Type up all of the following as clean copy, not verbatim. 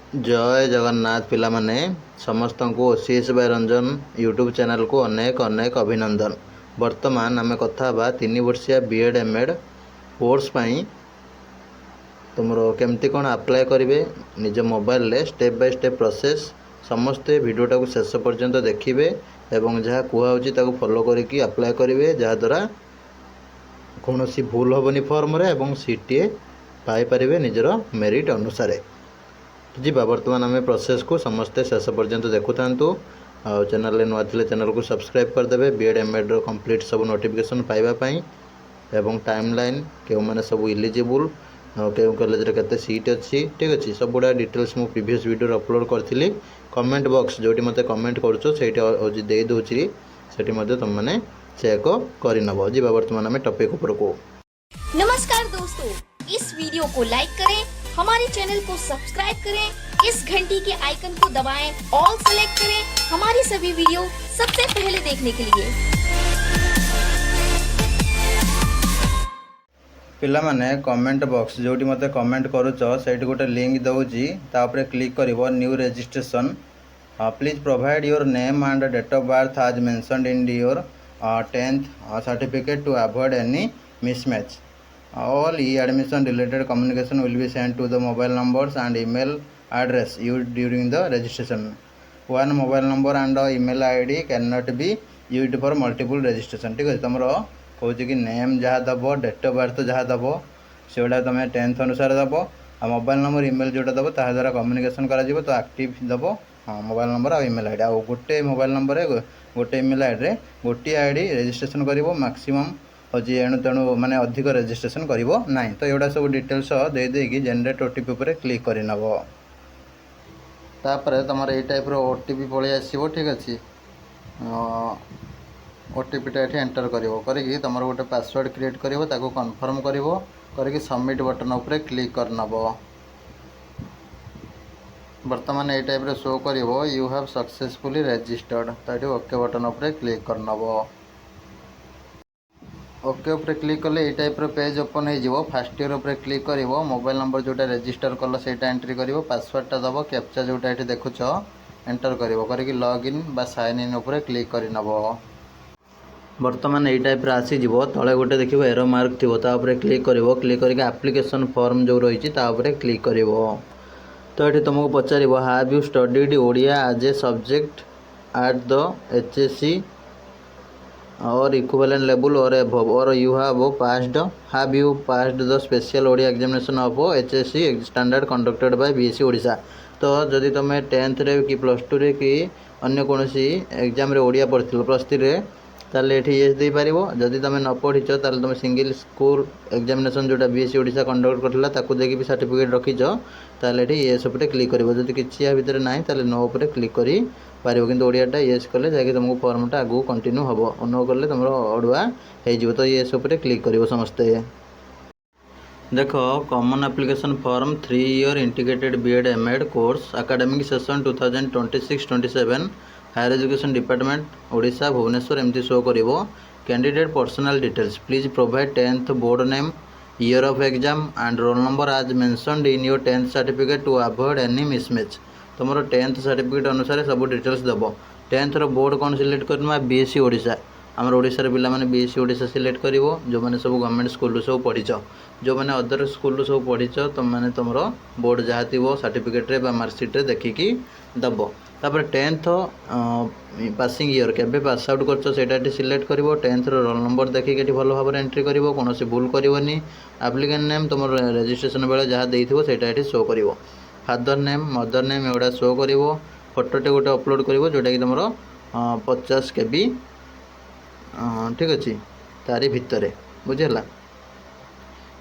जय जगन्नाथ पिला माने समस्त को OCS by Ranjan YouTube channel को अनेक अनेक अभिनंदन। वर्तमान आम कथा 3 वर्षिया बीएड एमएड कोर्स पाई तुमरो केमती कौन अप्लाई करेंगे निज मोबाइल रे स्टेप बाय स्टेप प्रोसेस समस्ते वीडियोटा को शेष पर्यंत देखिए एवं जहाँ कहुच्छी फॉलो करके अप्लाई करेंगे जहाद्वारा कौन सी भूल हेनी फॉर्म रे एवं सीटीए पाइपर निजर मेरिट अनुसार जी। बर्तमान आम प्रोसेस को समस्ते शेष पर्यंत देखु था चैनल नुआ थे चैनल को सब्सक्राइब करदे बीएड एमएड कंप्लीट सब नोटिफिकेशन पाइबापी एवं टाइम लाइन क्यों मैंने सब इलिजिबल क्यों कॉलेज केते सीट अच्छी ठीक अच्छे सब गुड़ा डिटेल्स मु प्रीवियस वीडियो अपलोड करी। कमेंट बॉक्स जो मत कमेंट करुँचे दूसरी से तुम मैंने चेक करनब जी। बर्तमान आम टॉपिक उपर को नमस्कार दोस्तों, इस वीडियो को लाइक करें, हमारे चैनल को सब्सक्राइब करें, इस घंटी के आइकन को दबाएं, ऑल सेलेक्ट करें हमारी सभी वीडियो सबसे पहले देखने के लिए। पिला माने कमेंट बॉक्स जो मत कमेंट करुच से गोटे लिंक दौची तापर क्लिक कर new registration. Please provide your name and date of birth as mentioned in your 10th certificate to avoid any mismatch. All e-admission related communication will be sent to the mobile numbers and email address used during the registration. One mobile number and email ID cannot be used for multiple registration. ठीक है, तुम कौच कि name जहाँ दब date of birth जहाँ दब से तुम 10th अनुसार दब आ मोबाइल नंबर ईमेल जोटा दब ता द्वारा कम्युनिकेशन कर तो एक्टिव दब। हाँ, मोबाइल नंबर आ ईमेल आईडी आ गोटे मोबाइल नंबर गोटे ईमेल आईडी गोटे आईडी रजिस्ट्रेशन कर मैक्सिमम हूँ एणु तेणु माने अधिक रजिस्ट्रेशन करिवो नाही। तो एटा सब डिटेल्स देदेकी जेनेरेट ओटीपी पर क्लिक करनब तापर तुम ये टाइप ओटीपी पलि आसो ठीक अच्छे। ओटीपीटा ये एंटर करी तुम गोटे पासवर्ड क्रिएट कर कन्फर्म कर सबमिट बटन उपर क्लिक करनब। वर्तमान ये टाइप शो कर यू हैव सक्सेसफुली रजिस्टर्ड तो ये ओके बटन उपर क्लिक करनब। ओके उपर क्लिक कले ये टाइप पेज ओपन हो फास्ट ईयर उपर क्लिक कर मोबाइल नंबर जोटा रजिस्टर कल से एंट्री कर पासवर्डटा दब कैप्चा जोटा ये देखुच एंटर कर लॉगिन बा साइन इन उपर क्लिक करनब। वर्तमान ये टाइप आसीज तले गोटे देख एरो मार्क थी क्लिक करके एप्लिकेशन फॉर्म जो रही क्लिक कर तो ये तुमको पचार have you studied Odia as a subject at the HSC or equivalent level or above or you have you passed the special Odia examination of HSC standard conducted by BSc Odisha. तो जदि तुम 10th रे कि +2 रे कि अन्य कौन एग्जाम रे ओडिया पढ़िथिल +3 रे ताले एठी येस दे पारिबो। जदि तुम न पढ़िछ ताले तुम सिंगल स्कूल एग्जामिनेशन जोटा BSc ओडिशा कंडक्ट करथिला ताकू देखि भी सर्टिफिकेट रखिछ ताले एठी येस उपर क्लिक करिवो। जदि किछि या भितर नाही ताले नो उपर क्लिक करी पारिबो किंतु ओडियाटा येस कले जाके तुमको फॉर्मटा आगु कंटिन्यू हबो। नो कले तुमरो अडुआ हे जिवो तो येस उपर क्लिक करिवो समस्ते। देखो common application form 3 year integrated BEd MEd course academic session 2026-27 higher education department Odisha Bhubaneswar एमती शो करिवो। Candidate personal details please provide 10th board name year of exam and roll number as mentioned in your 10th certificate to avoid any mismatch. तुम 10th certificate अनुसार सब details दब। 10th board कौन select करना BSc Odisha आम ओडिशार पिला माने BSc ओडिशा सिलेक्ट करिवो। जो माने सब गवर्नमेंट स्कूल सब पढ़िछ जो माने अदर स्कूल सब पढ़िछ तुम माने तुमरो बोर्ड जहाँ थी सर्टिफिकेट रे बा मार्कशीट रे देखिकी दब। तापर 10th पासिंग ईयर केबे पास आउट करछ सेटा सिलेक्ट करिवो। 10th रोल नंबर देखिक भल भाव एंट्री करिवो कौन भूल करनी। एप्लिकेंट नेम तुम रजिस्ट्रेशन बेले जहाँ देइथिवो सेटा एठी शो करिवो। फादर नेम मदर नेम एगुड़ा शो करिवो। फोटोटे गोटे अपलोड करिवो जोटा कि तुमरो 50 KB ठीक अच्छे तारी भितर बुझेला।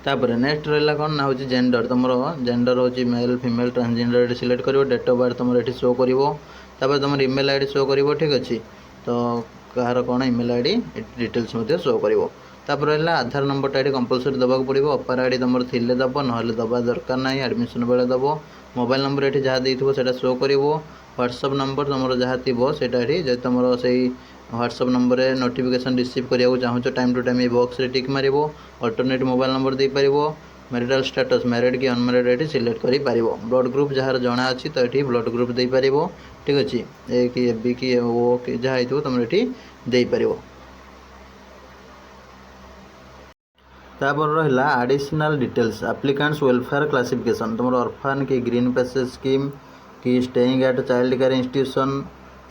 तापर नेक्स्ट रहा कौन ना हूँ जेंडर तुम जेंडर हूँ मेल फीमेल ट्रांसजेंडर सिलेक्ट कर डेट ऑफ बर्थ तुम ये शो कर तुम ईमेल आईडी शो कर ठीक अच्छे। तो कहार कौन ईमेल आईडी डिटेल्स शो कर तापर रहा आधार नंबरटा ये कंपलसरी दबा पड़ो। अपार आईडी तुम थी दब ना दबा दरकार ना एडमिशन बेले दब। मोबाइल नंबर ये जहाँ देते से शो कर। व्हाट्सअप नंबर तुम जहाँ थी से तुम से व्हाट्सअप नंबर नोटिफिकेशन रिसीव करने चाहो टाइम टू टाइम ये बॉक्स रे टिक मार। अल्टरनेट मोबाइल नंबर दे पार मैरिटल स्टेटस मैरिड कि अनमैरिड ये सिलेक्ट कर ब्लड ग्रुप जार जना अच्छी तो ये ब्लड ग्रुप दे पार ठीक अच्छे ए कि बी कि ओ कि जहाँ हो तुम ये दे पार तापर रहा additional details applicants welfare classification तुम ऑर्फन कि ग्रीन पैसेज स्कीम कि staying at child care institution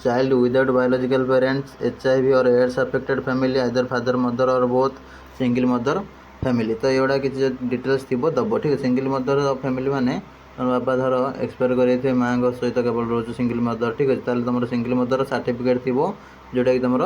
child without biological parents HIV और AIDS affected family either father mother or both single mother family तो ये किसी डिटेल्स थी दब ठीक है सिंगल मदर फैमिली माने बापा धर एक्सपायर कर माँ सहित केवल रोज सिंगल मदर ठीक अच्छे तुम सिंगल मदर सर्टिफिकेट थी जोटा कि तुम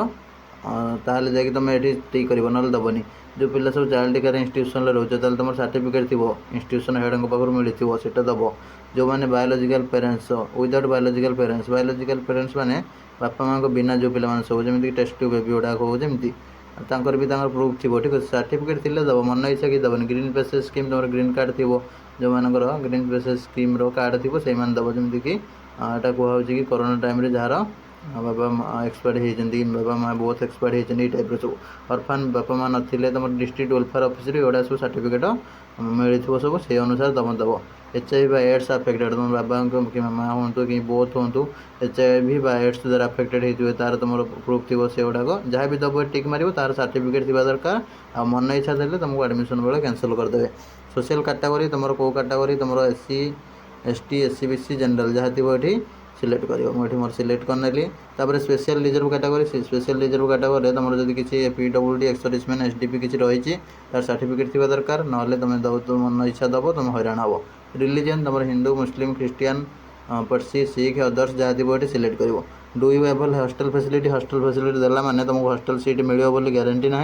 ताल जा तुम ये ठीक कर ना दबनी जो पिला सब चाइल्ड केयर इंस्टीट्यूशन रोचे तुम सर्टिफिकेट थी इंस्टीट्यूशन हेड पाखर मिली से दब जो मैंने biological parents without biological parents माने बापा माँ को बिना जो पिला सब जमी टेस्ट ट्यूब बेबी गुड़ाक हो जमी तांकर भी तांकर प्रूफ थी ठीक है सर्टिफिकेट थी दब मन इच्छा कि दबनी ग्रीन पैसेज स्कीम तुम ग्रीन कार्ड थी जो मानकर ग्रीन पैसेज स्कीम कार्ड थी से दब जमीक यहाँ कहूँ कि कोरोना टाइम जार बाबा एक्सपायर होती बाबा माँ बहुत एक्सपायर होती टाइप सब ऑर्फन बापा माँ नथिले तुम डिस्ट्रिक्ट वेलफेयर ऑफिस एगुड़ा सब सर्टिफिकेट मिली सब से अनुसार तुम दब HIV एड्स अफेक्टेड तुम बाबा कि माँ हूँ कि बोथ हूँ HIV एड्स द्वारा अफेक्टेड होते तार तुम प्रूफ थी से गुड़ाक जहाँ भी दब टिक मार तार सर्टिफिकेट थी दरकार आ मन इच्छा देते तुमको एडमिशन बेले कैंसल करदे सोशल कैटेगरी तुम कौ कैटेगरी तुम SC ST SC BC general जहाँ थी ये सिलेक्ट कर मुझे मोर सिलेक्ट करनेली special reserve category special reserve category तुम जब किसी PWD एक्स-सर्विसमैन SDP किसी रही तार सर्टिफिकेट थी दरकार ना तुम दब तुम मन इच्छा दब तुम हैरान हम रिलीजन तुम हिंदू मुस्लिम क्रिश्चियन पर्सी सिख अदर्स जहाँ थी ये सिलेक्ट कर do you able hostel facility देला माने तुमको हॉस्टल सीट मिलियो बोली गारंटी ना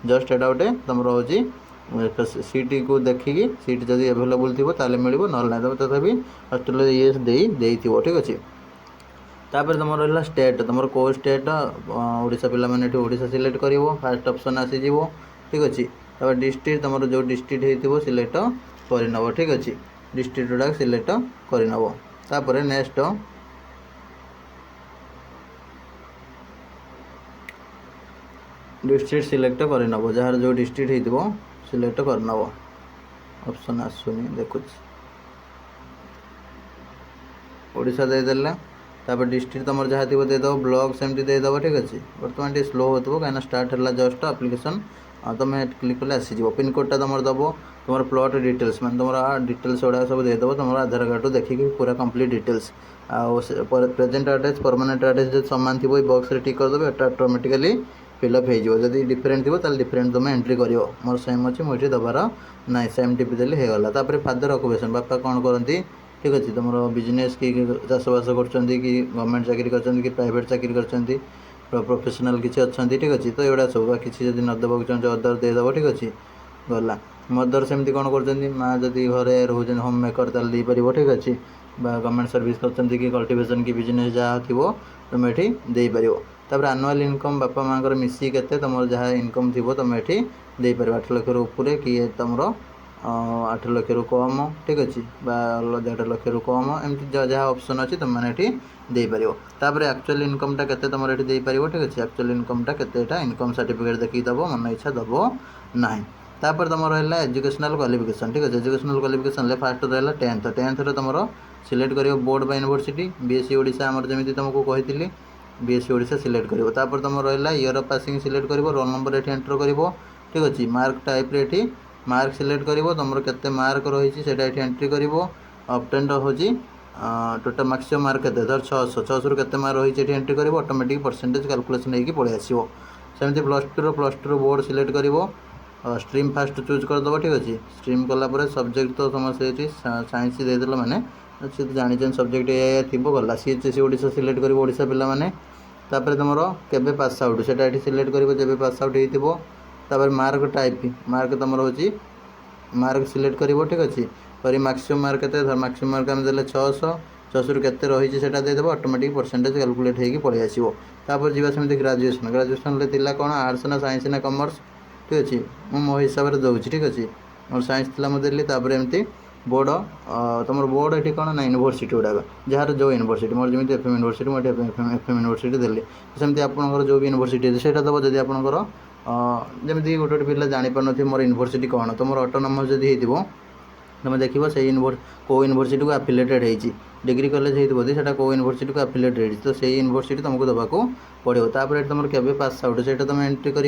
जस्ट एटा गोटे तुम हूँ सीट को देखिकी सीट जब एभेलेबल थी ताले मिल ना ना तुम तथापि हॉस्टल ये दे ठीक अच्छे तापर तुम रहा स्टेट तुम कौ स्टेट ओडिशा पिला माने ओडिशा सिलेक्ट कर फास्ट ऑप्शन आसीज ठीक अच्छे तापर डिस्ट्रिक्ट तुम जो डिस्ट्रिक्ट हो सिलेक्ट करनब ठीक अच्छे डिस्ट्रिक्ट गुड़ा सिलेक्ट करनब तापर नेक्स्ट डिस्ट्रिक्ट सिलेक्ट करनब जार जो डिस्ट्रिक्ट हो सिलेक्ट करनब ऑप्शन आसुनी देखुच ओडिशा देदेला तापर डिस्ट्रिक्ट तुम जहाँ थी देदेव ब्लॉक सेमती देदेव ठीक अच्छे बर्तमान टी स्लो हो कहीं स्टार्ट है जस्ट एप्लिकेशन तुम क्लिक कले आसीज पिनकोडटा तुम दब तुम प्लॉट डिटेल्स मैं तुम डिटेल्स गुड़ा सब देदेव तुम आधार कार्ड देखिए पूरा complete details present address permanent address जो सामान थी बॉक्स टिक करदे ऑटोमेटिकली फिलअप हो जब डिफरेंट थी ताल डिफरेंट तुम एंट्री कर मोर सेम अच्छे मुझे दबार ना सेम टिपी देली होगला तापर फादर ऑक्युपेशन बापा कौन करती ठीक अच्छे तुम बिजनेस कि चाषबास कर गवर्नमेंट चाकरी कर प्राइवेट चाकरी कर प्रोफेशनल किसी अच्छा ठीक अच्छे तो ये सब किसी जब नदेक चाहे अदर देदेव ठीक अच्छे गला मदर सेमती कौन कर माँ जदि घरे रोज होम मेकर ताल दे पार ठीक अच्छे गवर्नमेंट सर्विस कर कल्टिवेशन कि बिजनेस जहाँ थी तुम ये दे पार तापर एनुअल इनकम बापा माँ मिसी के तुम जहाँ इनकम थी तुम ये दे पार 8 लाख ऊपर कि तुम 8 लाख रु कम ठीक अच्छे 8 लाख रु कम एमती जहाँ ऑप्शन अच्छी तुम मैंने दे पार तापर एक्चुअल इनकमटा के तुम ये दे पार ठीक अच्छे एक्चुअल इनकमटा केतेटा इनकम सर्टिफिकेट देखिए दब मन इच्छा दब ना तापर तुम रहा एजुकेशनल क्वालिफिकेशन ठीक अच्छे एजुकेशनल क्वालिफिकेशन फास्ट रहा 10th तुम सिलेक्ट कर बोर्ड बा यूनिवर्सिटी BSc ओडिशा आमर जमी तुमको कही BSc ओडिशा सिलेक्ट कर तापर तुम रहा ईयर ऑफ पासिंग सिलेक्ट कर रोल नंबर ये एंटर कर ठीक अच्छे मार्क टाइप ये मार्क सिलेक्ट कर तुम के मार्क रही है एंट्री कर ऑब्टेन्ड हो टोटल मैक्सिमम मार्क के धर 600 रु के मार्क रही है एंट्री कर ऑटोमेटिक परसेंटेज कैलकुलेशन होगी पलि आसो सेमती प्लस टू बोर्ड सिलेक्ट कर स्ट्रीम फास्ट चूज करदेव ठीक अच्छे स्ट्रीम कलापर सब्जेक्ट तो समस्ते साइंस देदेल मैंने सी तो जानी सब्जेक्ट ये थी गला CHSE ओडिशा सिलेक्ट कर ओडिशा पिला माने तापर तुम केबे पास आउट से सिलेक्ट कर जब पास आउट होतापर मार्क टाइप मार्क तुम हूँ मार्क सिलेक्ट कर ठीक अच्छे पर मैक्सिमम मार्क के मैक्सिमम मार्क आम दे 600 रु के रही है देदेव ऑटोमेटिक परसेंटेज कैलकुलेट होगी पलि आसो तापर जी सेमती ग्राजुएसन कौन आर्ट्स ना साइंस ना कॉमर्स ठीक अच्छे मो हिसाब से दूसरी ठीक अच्छे मोर साइंस थी मुझे तापर एमती बोर्ड तुम बोर्ड ये कौन ना यूनिवर्सिटी गुड़ाक जार जो यूनिवर्सिटी मोर जमी FM यूनिवर्सिटी मुझे FM यूनिवर्सिटी देली सेमती आपंकर जो भी यूनिवर्सिटी से दब जब आपंकर जमी गोटे गोटे पिला जापार मोर यूनिवर्सिटी कौन तो मोर ऑटोनोमस जब हो तुम देखो से को यूनिवर्सिटी को आफिलेटेड होती डिग्री कॉलेज होती से को यूनिवर्सिटी को आफिलेटेड होती तो से यूनिवर्सिटी तुमको देवाक पड़ो। तापर तुम के पास आउट से तुम एंट्री कर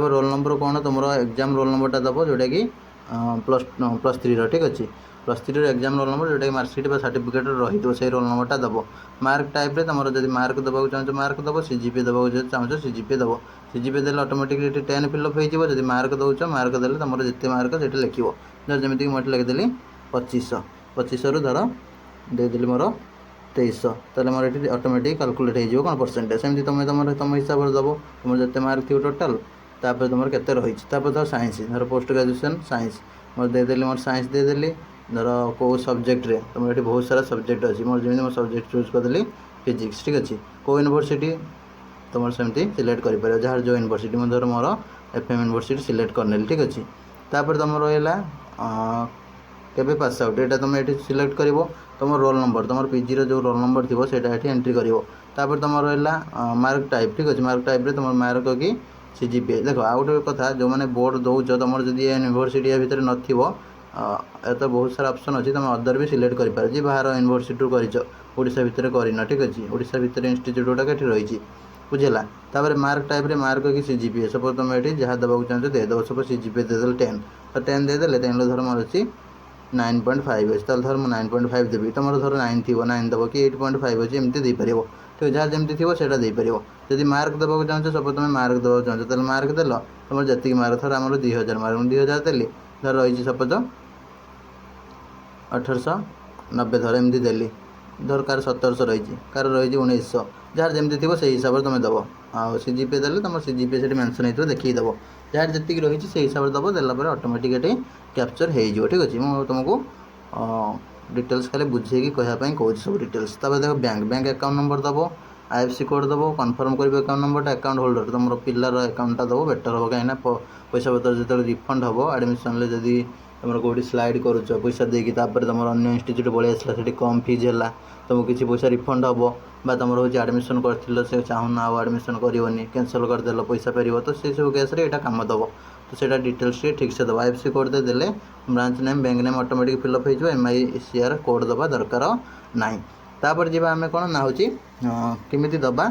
रोल नंबर कौन तुम एग्जाम रोल नंबरटा दब जोटा कि प्लस 3 ठीक अच्छे प्लस 3 एग्जाम रोल नंबर जोटा कि मार्कसीट सर्टिफिकेट रही तो से रोल नंबरटा दब। मार्क टाइप तुम जब मार्क देवाक चाहो मार्क दब सीजीपीए देवाक चाहो सीजीपीए दब सीजीपीए देले ऑटोमेटिकली 10 फिलअप हो जब मार्क दौच मार्क देले तुम जिते मार्क से लिख धर जमीक मुझे लिखिदेली 2500 2500 रु धर देदेली मोर 2300 ताले मोर ये ऑटोमेटिक कैलकुलेट हो कौन परसेंटेज सेमती तुम तुम हिसाब से दब तुम जिते मार्क थी टोटाल तापर तुम केते रही धर साइंस धर पोस्ट ग्रेजुएशन साइंस मोर देदेली मोर साइंस देदेली धर कौ सब्जेक्ट रे तुम ये बहुत सारा सब्जेक्ट अच्छी मोर जमी मोर सब्जेक्ट चूज करदेली फिजिक्स ठीक अच्छे को यूनिवर्सिटी तुम सेमती सिलेक्ट कर जहाँ जो यूनिवर्सिटी धर मोर एफएम यूनिवर्सिटी सिलेक्ट करने ठीक अच्छे तापर तुम रहा केबे पास आउट यहाँ तुम ये सिलेक्ट कर तुम रोल नंबर तुम पीजी जो रोल नंबर थी से एंट्री कर तुम रहा मार्क टाइप ठीक अच्छे मार्क टाइप तुम मार्क कि सीजीपीए देख आउ गोटे कथा जो मैंने बोर्ड दौच तुम जब यूनिवर्सिटी भितर नथिबो तो बहुत सारा ऑप्शन अच्छी तुम अदर भी सिलेक्ट कर बाहर यूनिवर्सिटी करशा भितर करना ठीक अच्छे ओडिशा भितर इंस्टीट्यूट गुटाक रही बुझेगा। तापर मार्क टाइप रे मार्क कि सीजीपीए सपोज तुम ये जहाँ देवाक चाहो देदेव सपोज सीजीपीए देदेल 10 तो 10 देदेले 10 धर मोर अच्छी 9.5 अच्छे धर मुझे 9.5 देवी तुम धर 9 थी 9 देव कि 8.5 अच्छी एमती देपर ठीक जहाँ जमी थी से देपर जब मार्क देवाक चाहो सपोज तुम मार्क देवाक चाहो तो मार्क देल तुम जी मार्क थर आम 2000 मार्क 2000 देली धर रही सपोज 1890 धर एमती देली धर कार 1700 रही कार रही 1900 जहाँ जमी थी से हिसाब से तुम दब आ सीजीपीए देले तुम सीजीपीए से मेंशन हो देखिए दब जहाँ जी रही से हिसाब से दब देलापर ऑटोमेटिक कैप्चर हो ठीक अच्छे मुझे तुमको डिटेल्स खाली बुझे कहवाई कहूँ सब डिटेल्स तापर देख बैंक अकाउंट नंबर दब आईएफसी कोड दब कन्फर्म कर अकाउंट नंबरटा अकाउंट होल्डर तुम पिलार अकाउंटटा दब बेटर हम कहीं पैसा पतर जो रिफंड हम एडमिशन जदि तुम कौटी स्लाइड करुच पैसा देकी तुम अन्य इंस्टीट्यूट पलि आसला से कम फीज है तुमको किसी पैसा रिफंड हम तुम हूँ एडमिशन कर से चाहूना आउ एडमिशन करनी कैंसल करदेल पैसा फेर तो से सब केस यहाँ कम दब तो से डिटेल्स ठीक से दब आईएफसी कोड देदेले branch name bank name automatic fill up हो एमआईसीआर कोड दबा दरकार ना। तापर जी आम कौन ना हूँ केमी दबा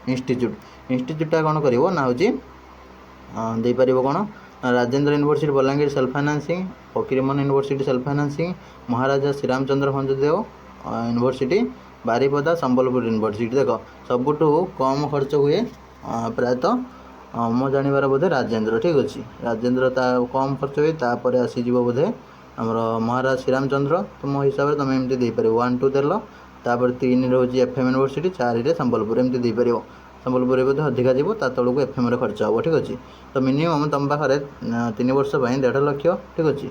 इंस्टीट्यूटा कौन कर ना हूँ देपर कौन Rajendra university Balangir self financing Fakir Mohan university self financing Maharaja Sriram Chandra Bhanja Deo university Baripada Sambalpur university देख सबुठू कम खर्च हुए प्रायतः मो जानवर बोधे राजेंद्र ठीक अच्छे राजेंद्र कम खर्च हुए तापर आसीज बोधे आमर महाराज श्रीरामचंद्र तो मो हिसाब से तुम एमती देपर 1 2 देल तापर 3 रोज एफएम यूनिवर्सिटी 4 संबलपुर एमती देपर संबलपुर बोधे अधिका जीव तलू एफएम खर्च हम ठीक अच्छे तो मिनिमम तुम पाखे 3 वर्ष 1.5 लाख ठीक अच्छे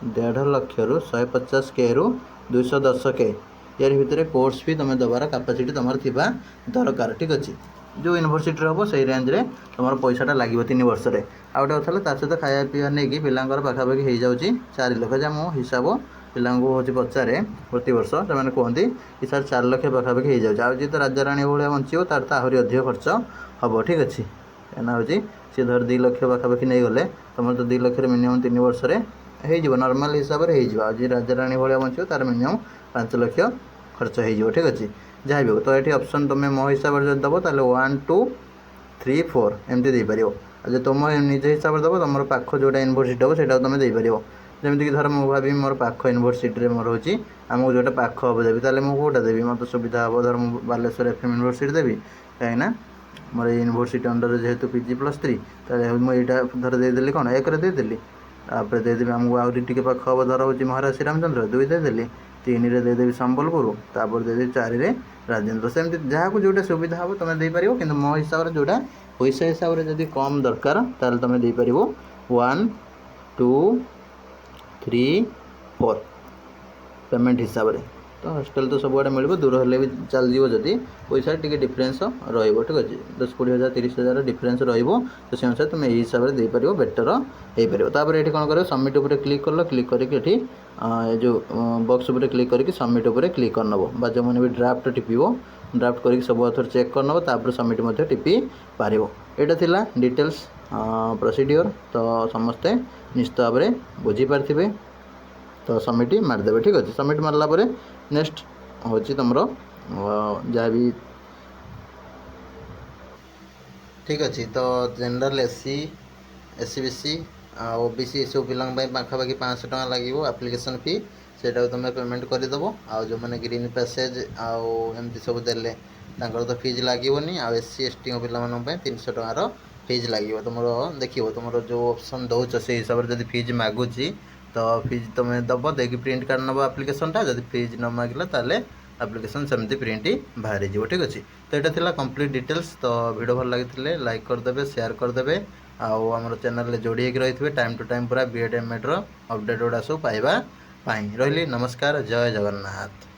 1.5 लाख रु 150K रु 210K यार भितर कोर्स भी तुम दबार कैपेसिटी तुम थिबा दरकार ठीक अच्छे जो यूनिवर्सिटी हम से रेंज रे तुम पैसाटा लगे 3 वर्ष में आउ गोटे कथा सहित खाया पीवा नहीं पिलांर पाखापाखि हो जाऊँगी 4 लाख जहाँ मो हिसाब पिला हूँ पचारे प्रति वर्ष से कहते कि सर 4 लाख पाखापाखि हो जाऊँगी आज तो राजा राणी भाया बंचो तार तो आहरी अधिक खर्च हम ठीक अच्छे कहना हूँ सी धर 2 लाख पाखापाखि नहीं गले तुम तो 2 लाख मिनिमम 3 वर्ष में हो नॉर्मल हिसाब से हो आज राजा राणी भाया बंचो तार मिनिमम 5 लाख खर्च हो ठीक अच्छे जहाँ भी हो तो ये ऑप्शन तुम मो हिसाब से दब तो 1 2 3 4 एमती देपर जो तुम निज हिसाब से दब तुम पाख जोटा यूनिवर्सिटी हम से तुम देपर जमीक धर मुझे भावी मोर पाख यूनिवर्सिटी मोर हो आमको जोटा पाख हम देवी तेल मुझे कौटा देवी मतलब सुविधा हम धर मुझे बालेश्वर एफएम यूनिवर्सिटी देवी कहीं मोर यूनिवर्सिटी अंडर जेहेतु पीजी +3 तो मुझे धर देदेली कौन 1 देदेली तापर देदेवी आमको आहरी टी पाख हम धर हो महाराज श्रीरामचंद्र 2 देदेली 3 रे देदेवी संबलपुर तापर देदेवी 4 रे राजेंद्र सेमती जहाँ को जोटा सुविधा हम तुम देपर कि मो हिसाब से जोटा पैसा हिसाब से जब कम दरकार ताल तुम देपर 1 2 3 4 पेमेंट हिसाब से तो हॉस्टेल तो सब आड़े मिल दूर हेल्ले भी चल जाव जदि पैसा टी डिफरेन्स रही ठीक अच्छे 10-20 हज़ार 30 हज़ार डिफरेन्स रही तो से अनुसार तुम यही हिसाब से देपर बेटर हो पार ये कौन कर सबमिट उपर क्लिक कल क्लिक करके जो बॉक्स उपर क्लिक करके सबमिट उपर क्लिक करनब बा जो मैंने भी ड्राफ्ट टिपिबो ड्राफ्ट करके सब अथर चेक करनब तापर सबमिट मध्य टिपि पारिबो। एटा थिला डिटेल्स प्रोसीड्योर तो समस्ते निश्चित भाव में बुझी पार्थिबे। तो सबमिट मारिदेवे ठीक अच्छे। सबमिट मारला नेक्स्ट हूँ तुम जहाँ भी ठीक अच्छे। तो general SC SC BC OBC ये सब पिला पाखापाखि 500 टका लगे आप्लिकेसन फी से तुम पेमेंट करदेव। आउ जो मैंने ग्रीन पैसेज आमती सब देले तो फीज लगनी। आउ एससी एसटी पे 300 टकार फीज लगे। तुम देख तुम जो ऑप्शन दौच से हिसाब से जब फीज मागुची तो फीज तुम दब दे प्रिंट कार्ड नब आप्लिकेसनटा जब फीज न मागिला ताले आप्लिकेसन सेमती प्रिंट बाहरी जीव ठीक अच्छे। तो यहाँ था कंप्लीट डिटेल्स। तो वीडियो भल लगी लाइक करदे शेयर करदे आम चैनल जोड़ी रही टाइम टू टाइम पूरा बीएड एमएड अपडेट गुड़ा सब पाइबा रही। नमस्कार, जय जगन्नाथ।